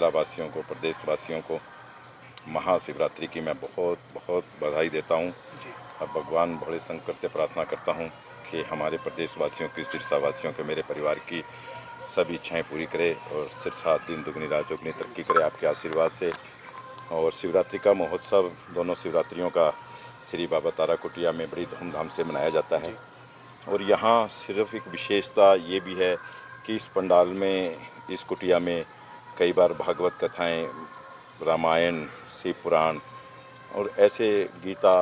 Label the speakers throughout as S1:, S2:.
S1: जिलावासियों को, प्रदेशवासियों को महाशिवरात्रि की मैं बहुत बहुत बधाई देता हूँ।
S2: जी।
S1: और भगवान भोले शंकर से प्रार्थना करता हूँ कि हमारे प्रदेशवासियों की, सिरसावासियों के, मेरे परिवार की सभी इच्छाएं पूरी करे और सिरसा दिन दुगनी रात चौगुनी तरक्की करे आपके आशीर्वाद से। और शिवरात्रि का महोत्सव, दोनों शिवरात्रियों का श्री बाबा तारा कुटिया में बड़ी धूमधाम से मनाया जाता है।
S2: जी।
S1: और यहाँ सिर्फ एक विशेषता ये भी है कि इस पंडाल में, इस कुटिया में कई बार भागवत कथाएं, रामायण, शिव पुराण और ऐसे गीता,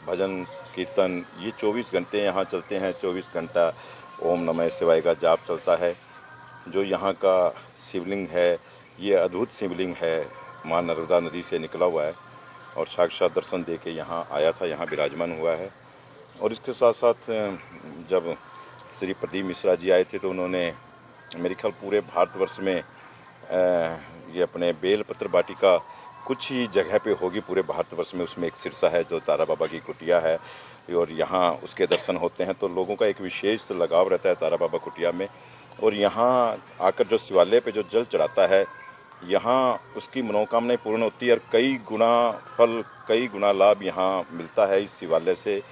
S1: भजन, कीर्तन, ये 24 घंटे यहाँ चलते हैं। 24 घंटा ओम नमः शिवाय का जाप चलता है। जो यहाँ का शिवलिंग है, ये अद्भुत शिवलिंग है, माँ नर्मदा नदी से निकला हुआ है और साक्षात दर्शन दे के यहाँ आया था, यहाँ विराजमान हुआ है। और इसके साथ साथ जब श्री प्रदीप मिश्रा जी आए थे तो उन्होंने मेरे ख्याल पूरे भारतवर्ष में ये अपने बेलपत्र वाटिका कुछ ही जगह पे होगी पूरे भारतवर्ष में, उसमें एक सिरसा है जो तारा बाबा की कुटिया है और यहाँ उसके दर्शन होते हैं तो लोगों का एक विशेष लगाव रहता है तारा बाबा कुटिया में। और यहाँ आकर जो शिवालय पे जो जल चढ़ाता है, यहाँ उसकी मनोकामनाएं पूर्ण होती है और कई गुना फल, कई गुना लाभ यहाँ मिलता है इस शिवालय से।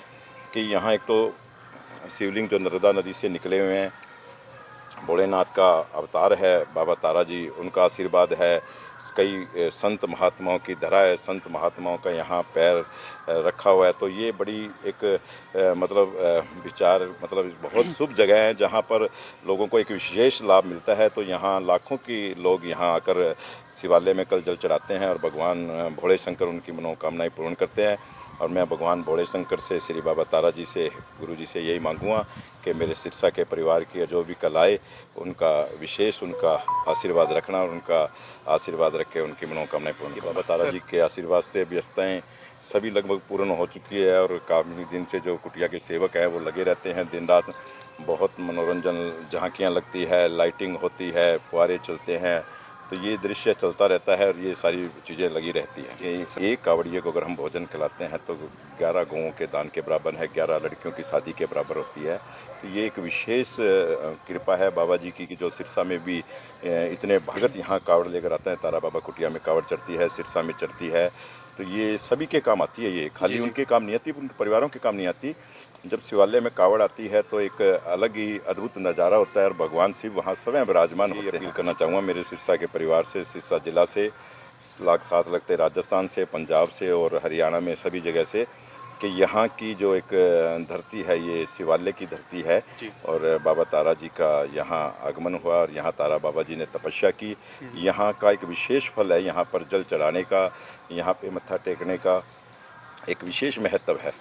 S1: कि यहाँ एक तो शिवलिंग जो नर्मदा नदी से निकले हुए हैं, भोलेनाथ का अवतार है बाबा तारा जी, उनका आशीर्वाद है। कई संत महात्माओं की धरा है, संत महात्माओं का यहाँ पैर रखा हुआ है। तो ये बड़ी एक विचार, मतलब बहुत शुभ जगह है जहाँ पर लोगों को एक विशेष लाभ मिलता है। तो यहाँ लाखों की लोग यहाँ आकर शिवालय में कल जल चढ़ाते हैं और भगवान भोले शंकर उनकी मनोकामनाएं पूर्ण करते हैं। और मैं भगवान भोले शंकर से, श्री बाबा तारा जी से, गुरु जी से यही मांगूंगा कि मेरे सिरसा के परिवार की जो भी कल आए उनका विशेष उनका आशीर्वाद रखना और उनका आशीर्वाद रख के उनकी मनोकामनाएं पूर्ण की। बाबा तारा जी के आशीर्वाद से व्यवस्थाएं सभी लगभग पूर्ण हो चुकी है और काफ़ी दिन से जो कुटिया के सेवक हैं वो लगे रहते हैं दिन रात। बहुत मनोरंजन झांकियाँ लगती है, लाइटिंग होती है, फुहारे चलते हैं, तो ये दृश्य चलता रहता है और ये सारी चीज़ें लगी रहती हैं। एक कावड़िए को अगर हम भोजन खिलाते हैं तो 11 गौओं के दान के बराबर है, 11 लड़कियों की शादी के बराबर होती है। तो ये एक विशेष कृपा है बाबा जी की कि जो सिरसा में भी इतने भगत यहाँ कावड़ लेकर आते हैं। तारा बाबा कुटिया में कावड़ चढ़ती है, सिरसा में चढ़ती है, तो ये सभी के काम आती है। ये खाली उनके काम नहीं आती, उनके परिवारों के काम नहीं आती। जब शिवालय में कावड़ आती है तो एक अलग ही अद्भुत नज़ारा होता है और भगवान शिव वहाँ स्वयं विराजमान होते हैं। अपील करना चाहूँगा मेरे सिरसा के परिवार से, सिरसा जिला से, लाख साथ लगते राजस्थान से, पंजाब से और हरियाणा में, सभी जगह से, कि यहाँ की जो एक धरती है ये शिवालय की धरती है और बाबा तारा जी का यहाँ आगमन हुआ और यहाँ तारा बाबा जी ने तपस्या की। यहाँ का एक विशेष फल है, यहाँ पर जल चढ़ाने का, यहाँ पे मत्था टेकने का एक विशेष महत्व है।